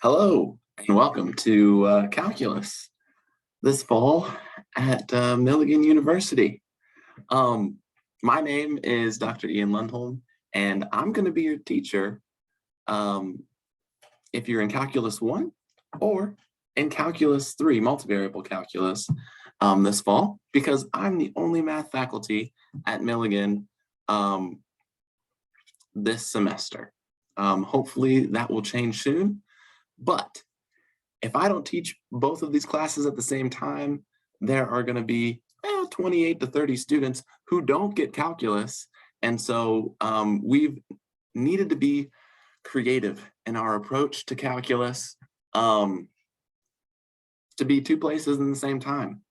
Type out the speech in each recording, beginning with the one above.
Hello and welcome to Calculus this fall at Milligan University. My name is Dr. Ian Lundholm, and I'm going to be your teacher if you're in Calculus 1 or in Calculus 3, multivariable calculus, this fall, because I'm the only math faculty at Milligan this semester. Hopefully that will change soon. But if I don't teach both of these classes at the same time, there are going to be 28 to 30 students who don't get calculus. And so we've needed to be creative in our approach to calculus to be two places in the same time.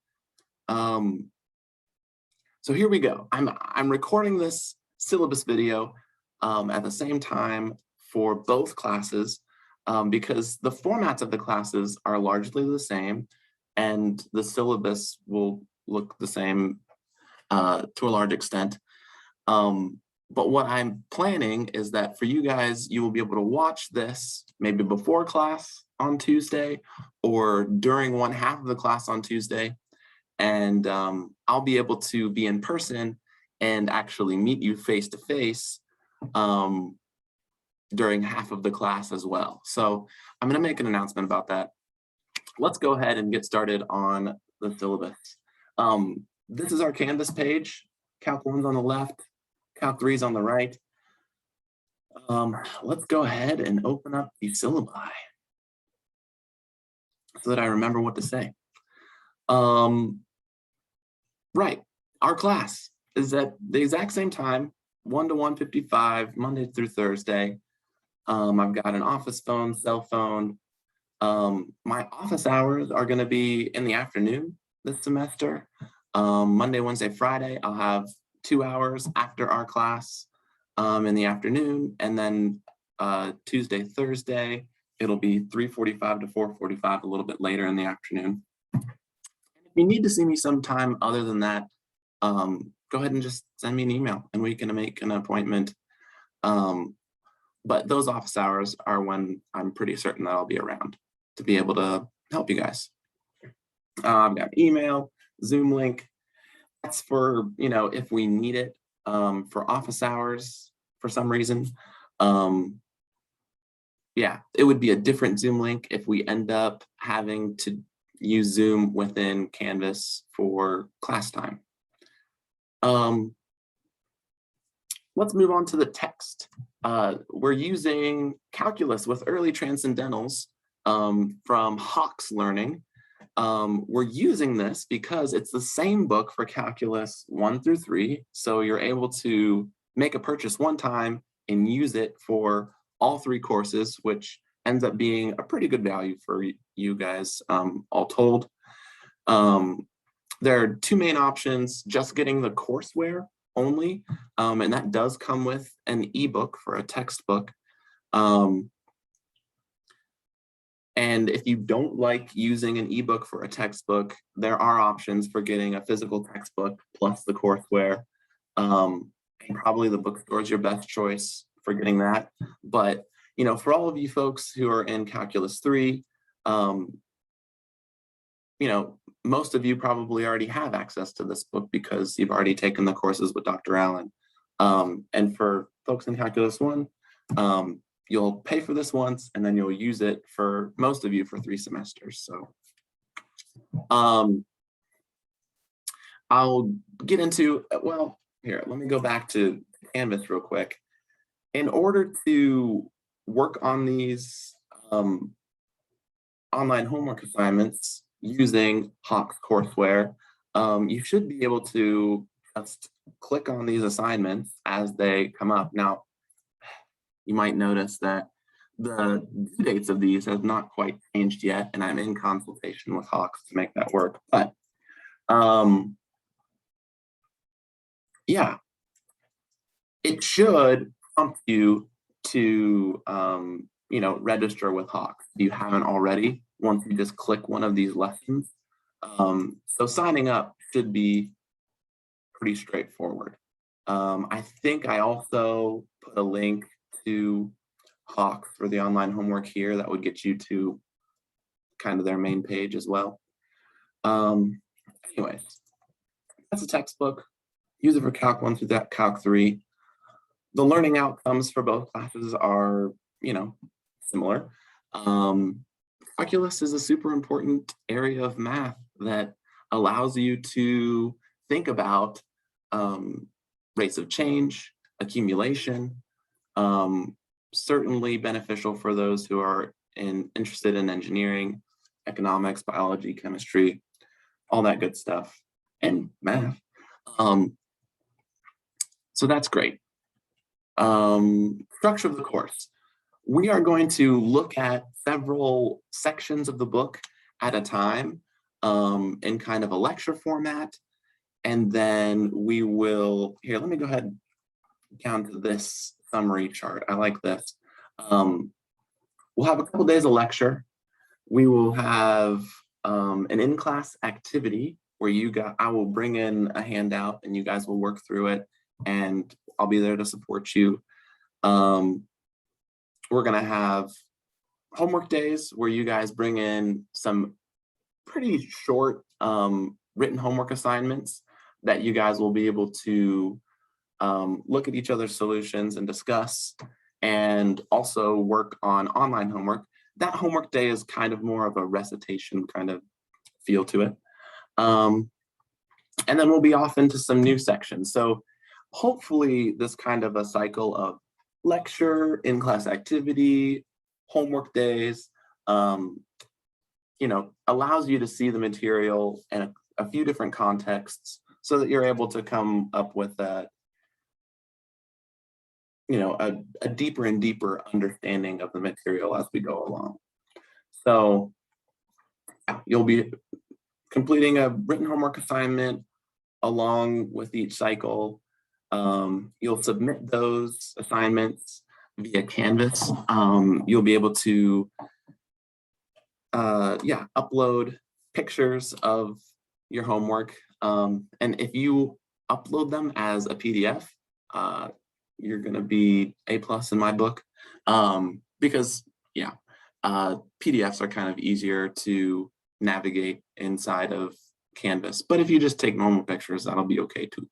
So here we go. I'm recording this syllabus video at the same time for both classes. Because the formats of the classes are largely the same and the syllabus will look the same to a large extent. But what I'm planning is that for you guys, you will be able to watch this maybe before class on Tuesday or during one half of the class on Tuesday. And I'll be able to be in person and actually meet you face to face during half of the class as well. So I'm going to make an announcement about that. Let's go ahead and get started on the syllabus. This is our Canvas page. Calc 1's on the left, Calc 3's on the right. Let's go ahead and open up the syllabi so that I remember what to say. Right, our class is at the exact same time, 1 to 1:55, Monday through Thursday. I've got an office phone, cell phone. My office hours are going to be in the afternoon this semester. Monday, Wednesday, Friday, I'll have 2 hours after our class in the afternoon. And then Tuesday, Thursday, it'll be 3:45 to 4:45, a little bit later in the afternoon. If you need to see me sometime other than that, go ahead and just send me an email and we can make an appointment. But those office hours are when I'm pretty certain that I'll be around to be able to help you guys. I've got email, Zoom link. That's for, if we need it for office hours for some reason. Yeah, it would be a different Zoom link if we end up having to use Zoom within Canvas for class time. Let's move on to the text. We're using Calculus with Early Transcendentals from Hawk's Learning. We're using this because it's the same book for Calculus 1 through 3. So you're able to make a purchase one time and use it for all 3 courses, which ends up being a pretty good value for you guys, all told. There are 2 main options: just getting the courseware only, and that does come with an ebook for a textbook. And if you don't like using an ebook for a textbook, there are options for getting a physical textbook plus the courseware. And probably the bookstore is your best choice for getting that. But for all of you folks who are in Calculus 3, most of you probably already have access to this book because you've already taken the courses with Dr. Allen. And for folks in Calculus 1, you'll pay for this once and then you'll use it for most of you for 3 semesters. So I'll get into, here, let me go back to Canvas real quick. In order to work on these online homework assignments using Hawk's courseware, you should be able to just click on these assignments as they come up. Now, you might notice that the due dates of these have not quite changed yet, and I'm in consultation with Hawk's to make that work. But yeah, it should prompt you to register with Hawk's if you haven't already, once you just click one of these lessons. So signing up should be pretty straightforward. I think I also put a link to Calc for the online homework here. That would get you to kind of their main page as well. Anyways, that's a textbook. Use it for Calc 1 through that Calc 3. The learning outcomes for both classes are, similar. Calculus is a super important area of math that allows you to think about rates of change, accumulation, certainly beneficial for those who are interested in engineering, economics, biology, chemistry, all that good stuff, and math. So that's great. Structure of the course. We are going to look at several sections of the book at a time in kind of a lecture format. And then we will, here, let me go ahead down to this summary chart. I like this. We'll have a couple days of lecture. We will have an in-class activity where I will bring in a handout and you guys will work through it, and I'll be there to support you. We're gonna have homework days where you guys bring in some pretty short written homework assignments that you guys will be able to look at each other's solutions and discuss, and also work on online homework. That homework day is kind of more of a recitation kind of feel to it. And then we'll be off into some new sections. So hopefully this kind of a cycle of lecture, in-class activity, homework days, allows you to see the material in a few different contexts so that you're able to come up with a deeper and deeper understanding of the material as we go along. So you'll be completing a written homework assignment along with each cycle. You'll submit those assignments via Canvas. You'll be able to upload pictures of your homework. And if you upload them as a PDF, you're gonna be A+ in my book, because PDFs are kind of easier to navigate inside of Canvas. But if you just take normal pictures, that'll be okay too.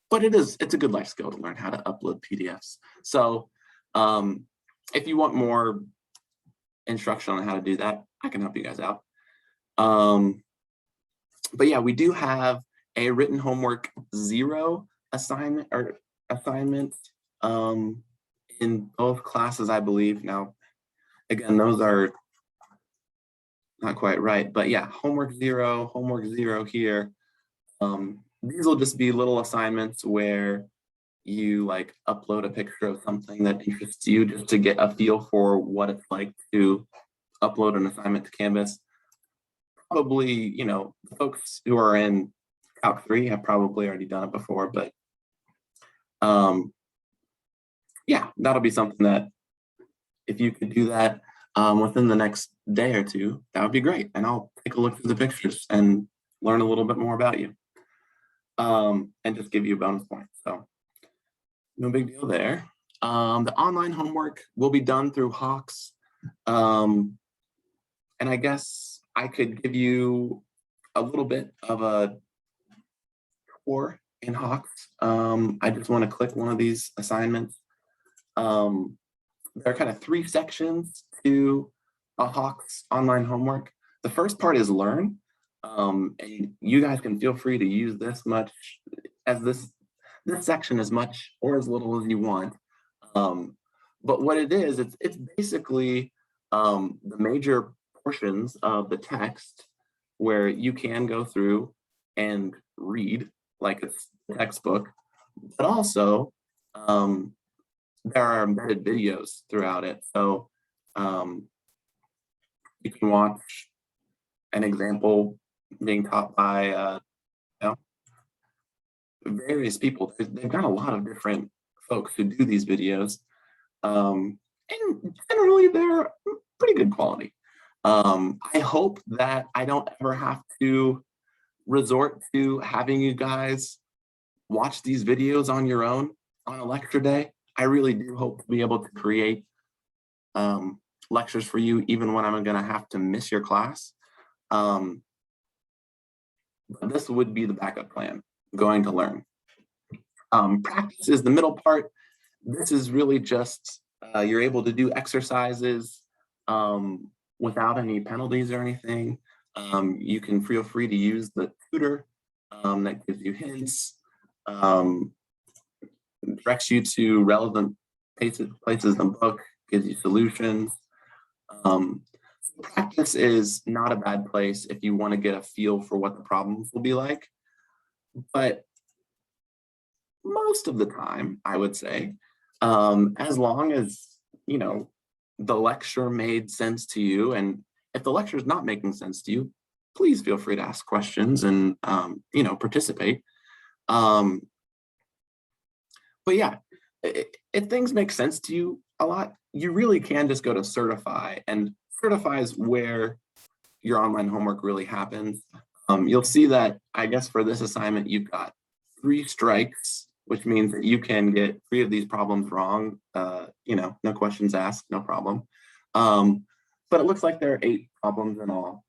But it's a good life skill to learn how to upload PDFs. So if you want more instruction on how to do that, I can help you guys out. But yeah, we do have a written homework 0 assignment in both classes, I believe. Now, again, those are not quite right, but yeah, homework 0 here. These will just be little assignments where you like upload a picture of something that interests you just to get a feel for what it's like to upload an assignment to Canvas. Probably, the folks who are in Calc 3 have probably already done it before, but yeah, that'll be something that if you could do that within the next day or two, that would be great. And I'll take a look through the pictures and learn a little bit more about you, and just give you a bonus point. So no big deal there. The online homework will be done through Hawks. And I guess I could give you a little bit of a tour in Hawks. I just want to click one of these assignments. There are kind of 3 sections to a Hawks online homework. The first part is learn. And you guys can feel free to use this section as much or as little as you want. But what it is, it's basically the major portions of the text where you can go through and read like a textbook, but also there are embedded videos throughout it. So you can watch an example being taught by various people. They've got a lot of different folks who do these videos, and generally they're pretty good quality. I hope that I don't ever have to resort to having you guys watch these videos on your own on a lecture day. I really do hope to be able to create lectures for you, even when I'm going to have to miss your class. But this would be the backup plan, going to learn. Practice is the middle part. This is really just, you're able to do exercises without any penalties or anything. You can feel free to use the tutor that gives you hints, directs you to relevant places in the book, gives you solutions. Practice is not a bad place if you want to get a feel for what the problems will be like. But most of the time, I would say, as long as, you know, the lecture made sense to you, and if the lecture is not making sense to you, please feel free to ask questions and, you know, participate. But yeah, if things make sense to you a lot, you really can just go to Certify, and Certify is where your online homework really happens. You'll see that, I guess for this assignment, you've got 3 strikes, which means that you can get 3 of these problems wrong. You know, no questions asked, no problem. But it looks like there are 8 problems in all.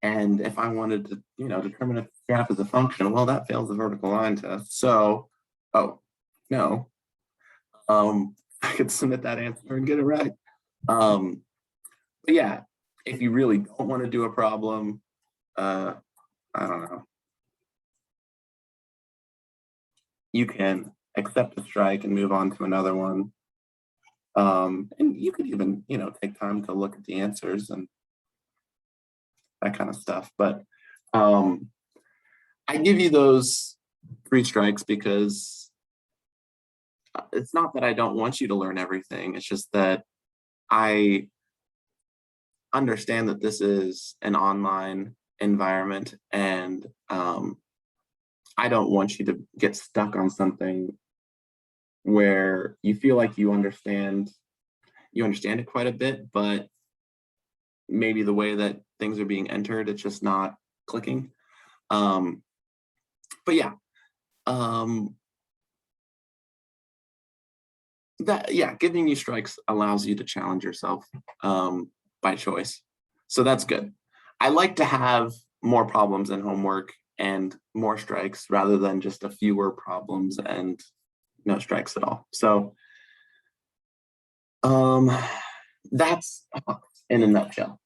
And if I wanted to, you know, determine if the graph is a function, well, that fails the vertical line test. So, oh, no. I could submit that answer and get it right. But yeah, if you really don't want to do a problem, I don't know. You can accept a strike and move on to another one. And you could even, you know, take time to look at the answers and that kind of stuff. But I give you those 3 strikes because it's not that I don't want you to learn everything. It's just that I understand that this is an online environment, and I don't want you to get stuck on something where you feel like you understand it quite a bit, but maybe the way that things are being entered, it's just not clicking. But yeah, giving you strikes allows you to challenge yourself by choice. So that's good. I like to have more problems in homework and more strikes rather than just a fewer problems and no strikes at all. So that's in a nutshell.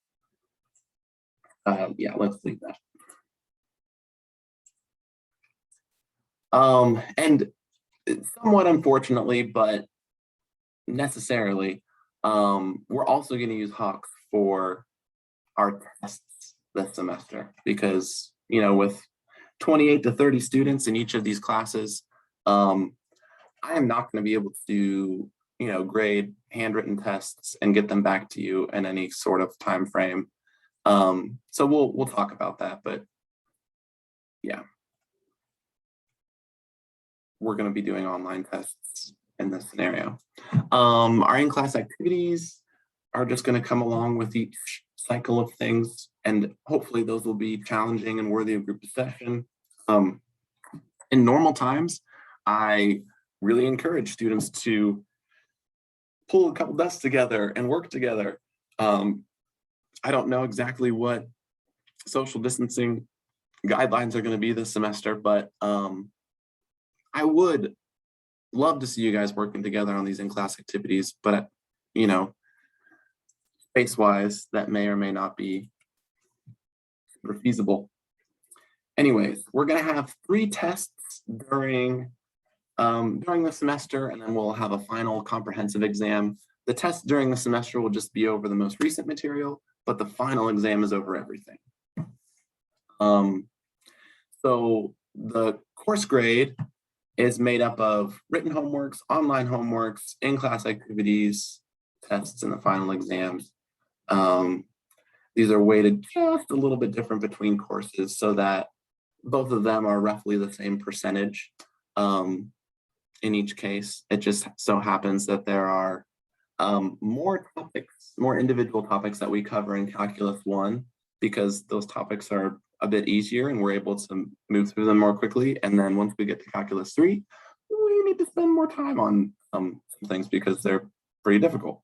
Yeah, let's leave that. And somewhat unfortunately, but necessarily, we're also going to use Hawks for our tests this semester because, you know, with 28 to 30 students in each of these classes, I am not going to be able to, you know, grade handwritten tests and get them back to you in any sort of time frame. So we'll talk about that, but yeah, we're going to be doing online tests in this scenario. Our in-class activities are just going to come along with each cycle of things, and hopefully those will be challenging and worthy of group discussion. In normal times, I really encourage students to pull a couple desks together and work together. I don't know exactly what social distancing guidelines are going to be this semester, but I would love to see you guys working together on these in-class activities, but you know, space-wise, that may or may not be super feasible. Anyways, we're going to have 3 tests during the semester, and then we'll have a final comprehensive exam. The test during the semester will just be over the most recent material, but the final exam is over everything. So the course grade is made up of written homeworks, online homeworks, in-class activities, tests, and the final exams. These are weighted just a little bit different between courses so that both of them are roughly the same percentage in each case. It just so happens that there are more individual topics that we cover in Calculus 1 because those topics are a bit easier and we're able to move through them more quickly. And then once we get to Calculus 3, we need to spend more time on some things because they're pretty difficult.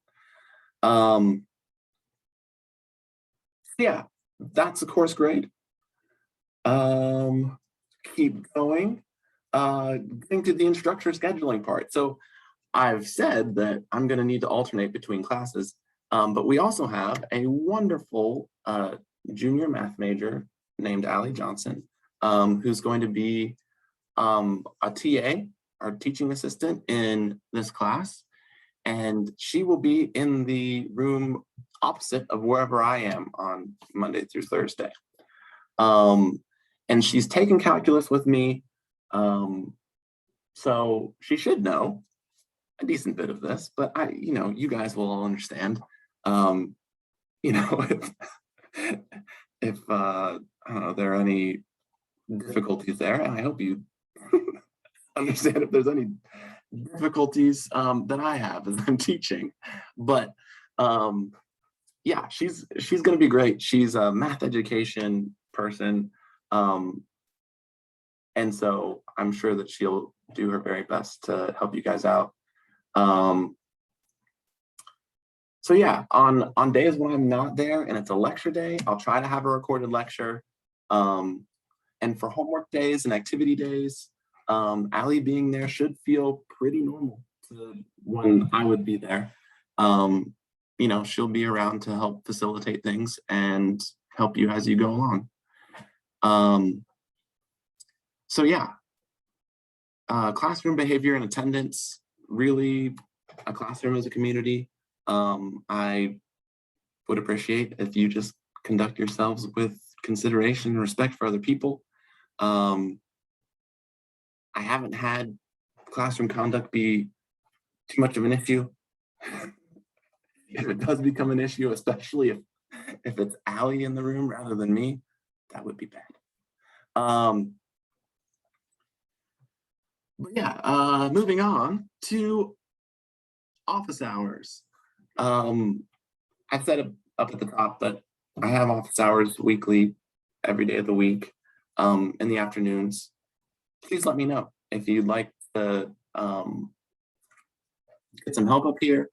Yeah, that's the course grade. Keep going. Getting to the instructor scheduling part. So I've said that I'm going to need to alternate between classes, but we also have a wonderful junior math major named Allie Johnson, who's going to be a TA, our teaching assistant in this class, and she will be in the room opposite of wherever I am on Monday through Thursday. And she's taken calculus with me, so she should know a decent bit of this, but you guys will all understand. If I don't know, there are any difficulties there, and I hope you understand if there's any difficulties that I have as I'm teaching. But yeah, she's going to be great. She's a math education person, and so I'm sure that she'll do her very best to help you guys out. So yeah, on days when I'm not there and it's a lecture day, I'll try to have a recorded lecture. And for homework days and activity days, Allie being there should feel pretty normal to when I would be there. She'll be around to help facilitate things and help you as you go along. So yeah, classroom behavior and attendance, really a classroom as a community. I would appreciate if you just conduct yourselves with consideration and respect for other people. I haven't had classroom conduct be too much of an issue. If it does become an issue, especially if it's Allie in the room rather than me, that would be bad. But yeah, moving on to office hours. I've said it up at the top that I have office hours weekly, every day of the week, in the afternoons. Please let me know if you'd like to get some help up here.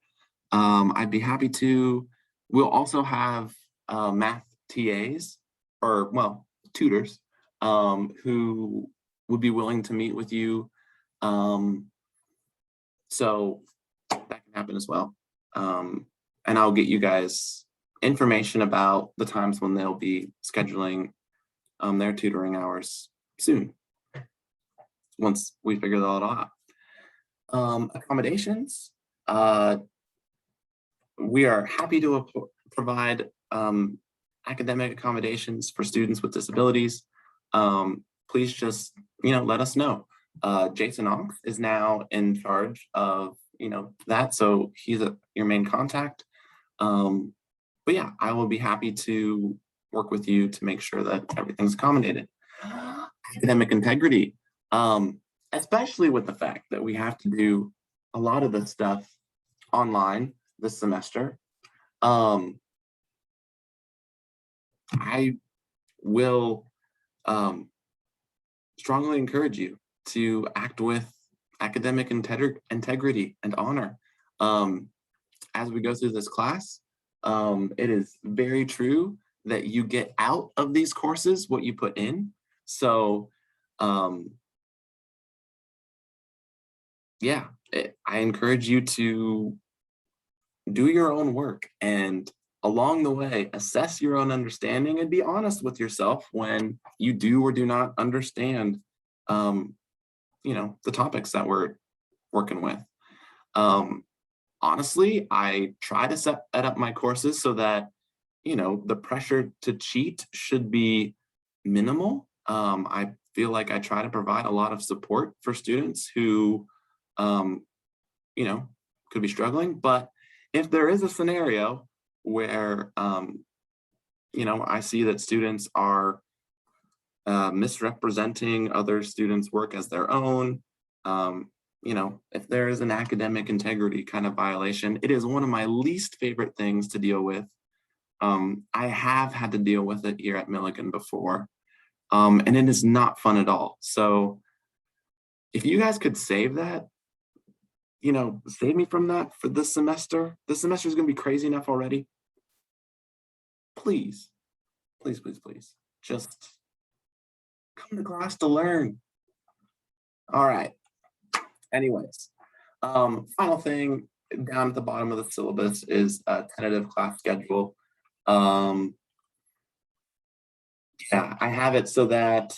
I'd be happy to. We'll also have math TAs, or well, tutors, who would be willing to meet with you. So that can happen as well. And I'll get you guys information about the times when they'll be scheduling their tutoring hours soon, once we figure that all out. Accommodations. We are happy to provide academic accommodations for students with disabilities. Please just, let us know. Jason Ox is now in charge of, that. So he's your main contact. But yeah, I will be happy to work with you to make sure that everything's accommodated. Academic integrity, especially with the fact that we have to do a lot of this stuff online this semester. I will strongly encourage you to act with academic integrity and honor as we go through this class. It is very true that you get out of these courses what you put in. So yeah, I encourage you to do your own work, and along the way, assess your own understanding and be honest with yourself when you do or do not understand, the topics that we're working with. Honestly, I try to set up my courses so that, the pressure to cheat should be minimal. I feel like I try to provide a lot of support for students who, could be struggling. But if there is a scenario where, I see that students are misrepresenting other students' work as their own, if there is an academic integrity kind of violation, it is one of my least favorite things to deal with. I have had to deal with it here at Milligan before, and it is not fun at all. So if you guys could save that, save me from that for this semester. This semester is going to be crazy enough already. Please, please, please, please, just come to class to learn. All right. Anyways, final thing down at the bottom of the syllabus is a tentative class schedule. Yeah, I have it so that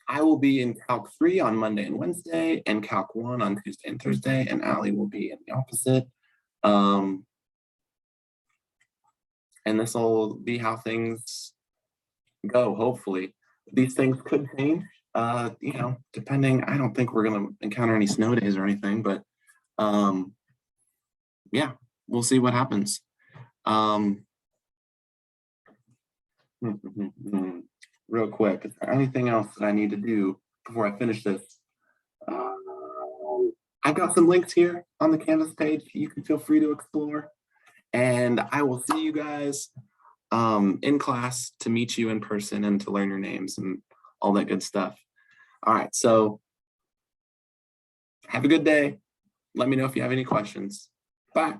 I will be in Calc 3 on Monday and Wednesday, and Calc 1 on Tuesday and Thursday, and Allie will be in the opposite. And this will be how things go, hopefully. These things could change, depending. I don't think we're going to encounter any snow days or anything, but yeah, we'll see what happens. Real quick, is there anything else that I need to do before I finish this? I've got some links here on the Canvas page. You can feel free to explore. And I will see you guys in class to meet you in person and to learn your names and all that good stuff. All right, so have a good day. Let me know if you have any questions. Bye.